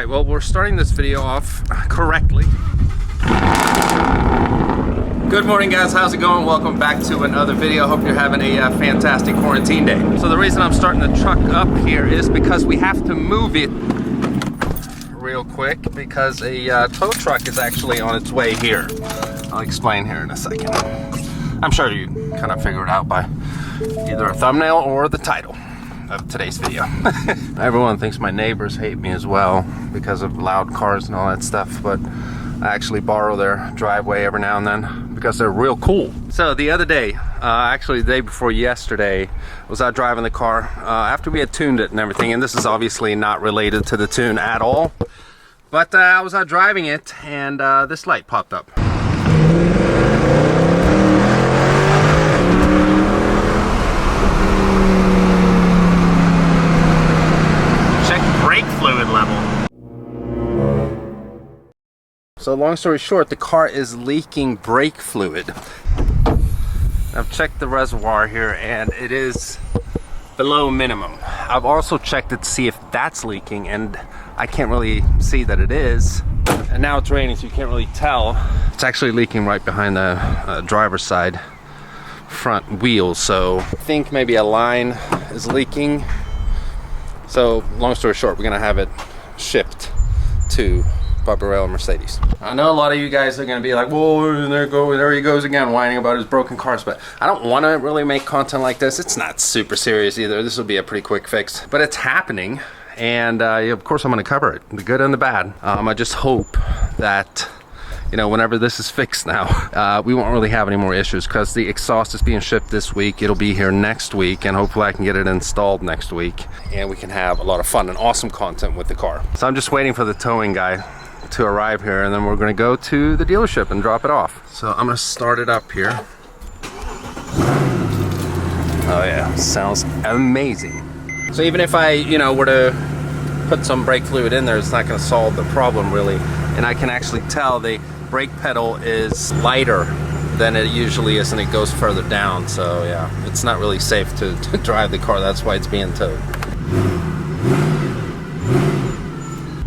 Alright, well, we're starting this video off correctly. Good morning, guys. How's it going? Welcome back to another video. Hope you're having a fantastic quarantine day. So the reason I'm starting the truck up here is because we have to move it real quick because a tow truck is actually on its way here. I'll explain here in a second. I'm sure you kind of figure it out by either a thumbnail or the title of today's video. Everyone thinks my neighbors hate me as well because of loud cars and all that stuff, but I actually borrow their driveway every now and then because they're real cool. So the other day, actually the day before yesterday, was out driving the car after we had tuned it and everything, and this is obviously not related to the tune at all, but I was out driving it and this light popped up. Fluid level. So long story short, the car is leaking brake fluid. I've checked the reservoir here and it is below minimum. I've also checked it to see if that's leaking and I can't really see that it is. And now it's raining, so you can't really tell. It's actually leaking right behind the driver's side front wheel, so I think maybe a line is leaking. So, long story short, we're gonna have it shipped to Barbarella Mercedes. I know a lot of you guys are gonna be like, whoa, there he goes again, whining about his broken cars, but I don't wanna really make content like this. It's not super serious either. This will be a pretty quick fix, but it's happening, and of course I'm gonna cover it, the good and the bad. I just hope that, you know, whenever this is fixed now, we won't really have any more issues because the exhaust is being shipped this week. It'll be here next week, and hopefully I can get it installed next week, and we can have a lot of fun and awesome content with the car. So I'm just waiting for the towing guy to arrive here, and then we're gonna go to the dealership and drop it off. So I'm gonna start it up here. Oh yeah, sounds amazing. So even if I, you know, were to put some brake fluid in there, it's not gonna solve the problem really. And I can actually tell the brake pedal is lighter than it usually is, and it goes further down, so yeah, it's not really safe to drive the car. That's why it's being towed.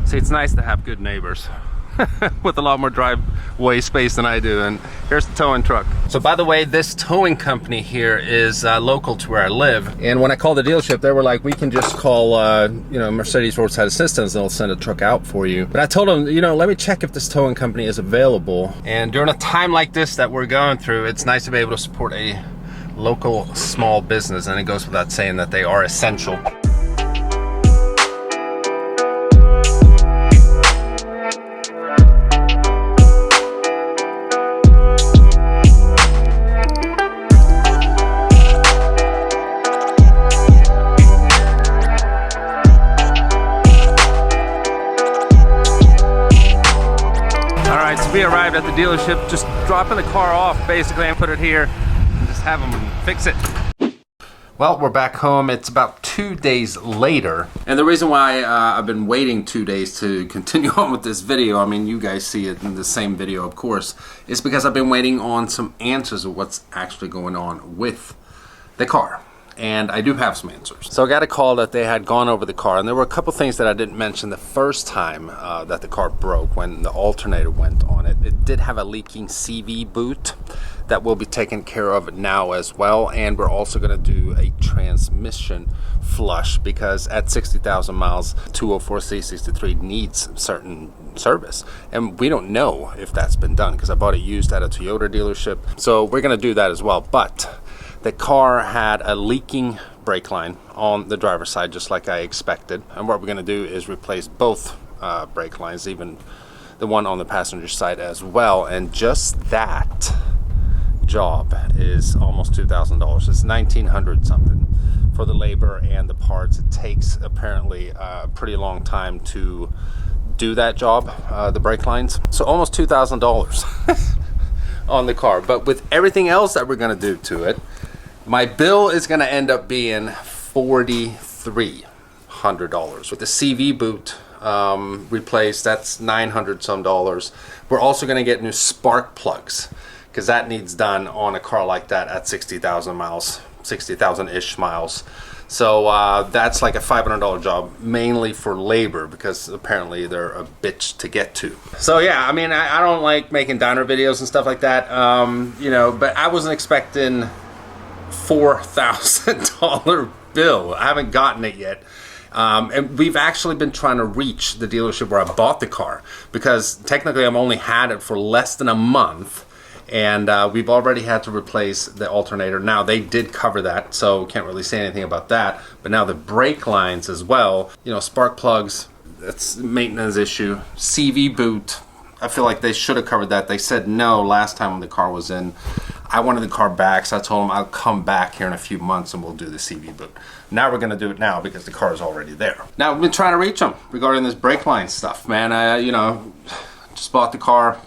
See, it's nice to have good neighbors with a lot more driveway space than I do. And here's the towing truck. So by the way, this towing company here is local to where I live, and when I called the dealership, they were like, we can just call you know, Mercedes Roadside Assistance and they'll send a truck out for you. But I told them, you know, let me check if this towing company is available. And during a time like this that we're going through, it's nice to be able to support a local small business, and it goes without saying that they are essential. We arrived at the dealership, just dropping the car off basically and put it here and just have them fix it. Well, we're back home. It's about 2 days later, and the reason why I've been waiting 2 days to continue on with this video, I mean, you guys see it in the same video of course, is because I've been waiting on some answers of what's actually going on with the car. And I do have some answers. So I got a call that they had gone over the car, and there were a couple things that I didn't mention the first time that the car broke when the alternator went on it. It did have a leaking CV boot that will be taken care of now as well, and we're also going to do a transmission flush because at 60,000 miles 204 C63 needs certain service, and we don't know if that's been done because I bought it used at a Toyota dealership, so we're going to do that as well. But the car had a leaking brake line on the driver's side, just like I expected. And what we're going to do is replace both brake lines, even the one on the passenger side as well. And just that job is almost $2,000. It's $1,900 something for the labor and the parts. It takes apparently a pretty long time to do that job, the brake lines. So almost $2,000 on the car. But with everything else that we're going to do to it, my bill is going to end up being $4,300. With the CV boot replaced, that's $900 some. We're also going to get new spark plugs because that needs done on a car like that at 60,000 miles, 60,000-ish miles. So that's like a $500 job, mainly for labor, because apparently they're a bitch to get to. So yeah, I mean, I don't like making diner videos and stuff like that, you know, but I wasn't expecting $4,000 bill. I haven't gotten it yet. And we've actually been trying to reach the dealership where I bought the car, because technically I've only had it for less than a month, and we've already had to replace the alternator. Now, they did cover that, so can't really say anything about that. But now the brake lines as well, you know, spark plugs, that's a maintenance issue. CV boot, I feel like they should have covered that. They said no last time when the car was in. I wanted the car back, so I told them I'll come back here in a few months and we'll do the CV boot. Now we're gonna do it now because the car is already there. Now we've been trying to reach them regarding this brake line stuff, man. I, you know, just bought the car,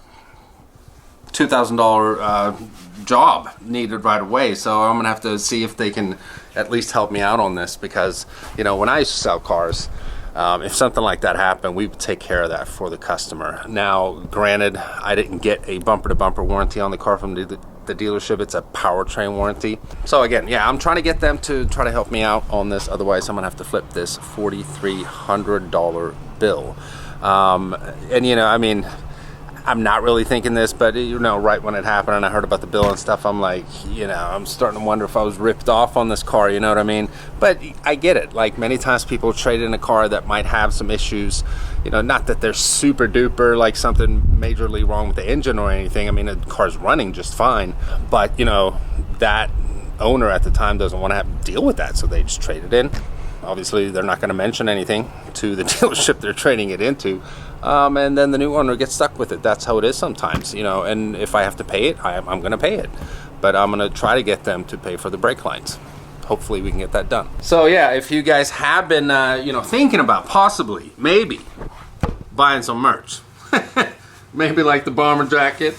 $2,000 job needed right away, so I'm gonna have to see if they can at least help me out on this, because, you know, when I used to sell cars, if something like that happened, we would take care of that for the customer. Now, granted, I didn't get a bumper-to-bumper warranty on the car from the dealership. It's a powertrain warranty. So again, yeah, I'm trying to get them to try to help me out on this. Otherwise, I'm gonna have to flip this $4,300 bill. And you know, I mean, I'm not really thinking this, but you know, right when it happened and I heard about the bill and stuff, I'm like, you know, I'm starting to wonder if I was ripped off on this car, you know what I mean? But I get it. Like, many times people trade in a car that might have some issues, you know, not that they're super duper, like something majorly wrong with the engine or anything. I mean, the car's running just fine, but you know, that owner at the time doesn't want to have to deal with that, so they just trade it in. Obviously, they're not going to mention anything to the dealership they're trading it into. And then the new owner gets stuck with it. That's how it is sometimes, you know, and if I have to pay it, I'm going to pay it. But I'm going to try to get them to pay for the brake lines. Hopefully we can get that done. So yeah, if you guys have been, you know, thinking about possibly, maybe, buying some merch. Maybe like the bomber jacket.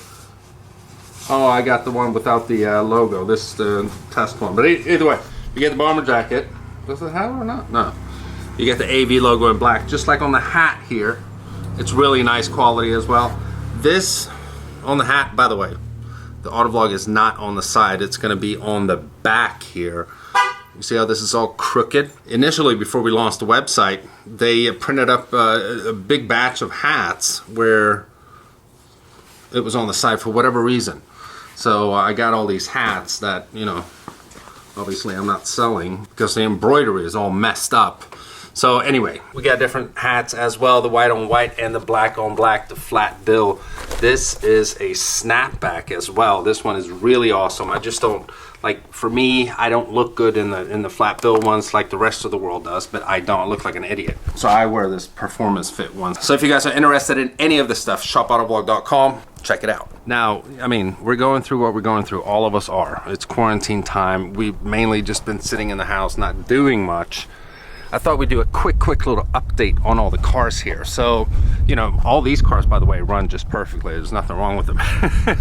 Oh, I got the one without the logo. This is the test one. But either way, you get the bomber jacket. Does it have it or not? No. You get the AV logo in black, just like on the hat here. It's really nice quality as well. This on the hat, by the way, the AutoVlog is not on the side. It's going to be on the back here. You see how this is all crooked? Initially, before we launched the website, they printed up a big batch of hats where it was on the side for whatever reason. So I got all these hats that, you know, obviously I'm not selling because the embroidery is all messed up. So anyway, we got different hats as well, the white on white and the black on black, the flat bill. This is a snapback as well. This one is really awesome. I just don't, like, for me, I don't look good in the flat bill ones like the rest of the world does, but I don't look like an idiot. So I wear this performance fit one. So if you guys are interested in any of this stuff, shop.autovlog.com. Check it out. Now, I mean, we're going through what we're going through. All of us are. It's quarantine time. We've mainly just been sitting in the house, not doing much. I thought we'd do a quick little update on all the cars here. So, you know, all these cars, by the way, run just perfectly. There's nothing wrong with them.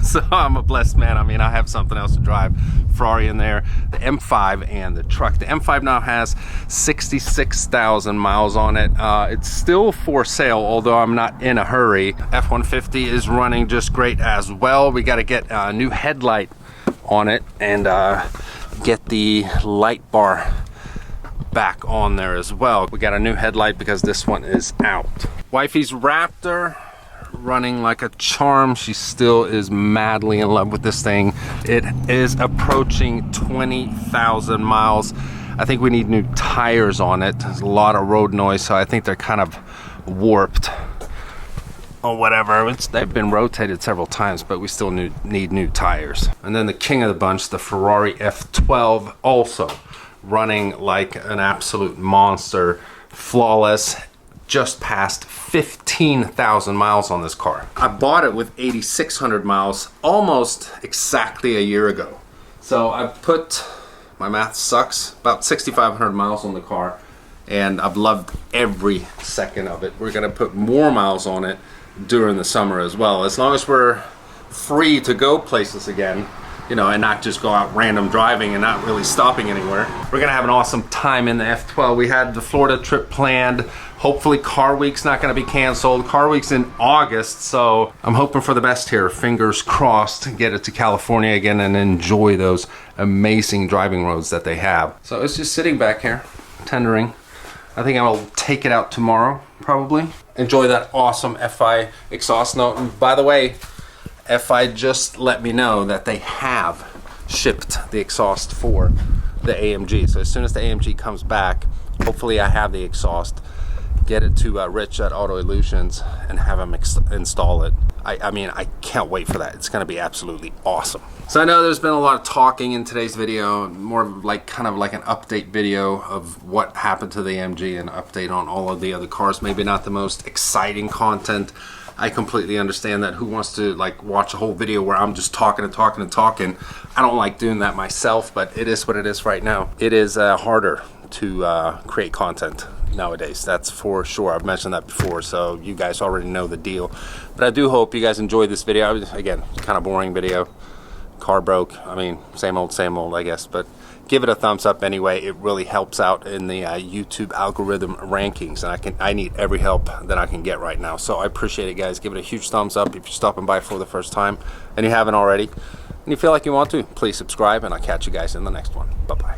So I'm a blessed man. I mean, I have something else to drive. Ferrari in there, the M5 and the truck. The M5 now has 66,000 miles on it. It's still for sale, although I'm not in a hurry. F-150 is running just great as well. We got to get a new headlight on it and get the light bar back on there as well. We got a new headlight because this one is out. Wifey's Raptor running like a charm. She still is madly in love with this thing. It is approaching 20,000 miles. I think we need new tires on it. There's a lot of road noise, so I think they're kind of warped or whatever. They've been rotated several times, but we still need new tires. And then the king of the bunch, the Ferrari F12, also running like an absolute monster, flawless, just past 15,000 miles on this car. I bought it with 8,600 miles almost exactly a year ago. So I put, my math sucks, about 6,500 miles on the car, and I've loved every second of it. We're gonna put more miles on it during the summer as well. As long as we're free to go places again, you know, and not just go out random driving and not really stopping anywhere. We're gonna have an awesome time in the F12. We had the Florida trip planned. Hopefully Car Week's not gonna be canceled. Car Week's in August, so I'm hoping for the best here. Fingers crossed to get it to California again and enjoy those amazing driving roads that they have. So it's just sitting back here, tendering. I think I'll take it out tomorrow, probably. Enjoy that awesome FI exhaust note. And by the way, FI just let me know that they have shipped the exhaust for the AMG. So as soon as the AMG comes back, hopefully I have the exhaust, get it to Rich at Auto Illusions and have him install it. I mean, I can't wait for that. It's gonna be absolutely awesome. So I know there's been a lot of talking in today's video, more like kind of like an update video of what happened to the AMG and update on all of the other cars. Maybe not the most exciting content. I completely understand that. Who wants to like watch a whole video where I'm just talking and talking and talking? I don't like doing that myself, but it is what it is right now. It is harder to create content nowadays, that's for sure. I've mentioned that before, so you guys already know the deal. But I do hope you guys enjoyed this video. Again, kind of boring video. Car broke. I mean, same old, I guess. But give it a thumbs up anyway. It really helps out in the YouTube algorithm rankings, and I need every help that I can get right now. So I appreciate it, guys. Give it a huge thumbs up if you're stopping by for the first time and you haven't already, and you feel like you want to. Please subscribe, and I'll catch you guys in the next one. Bye bye.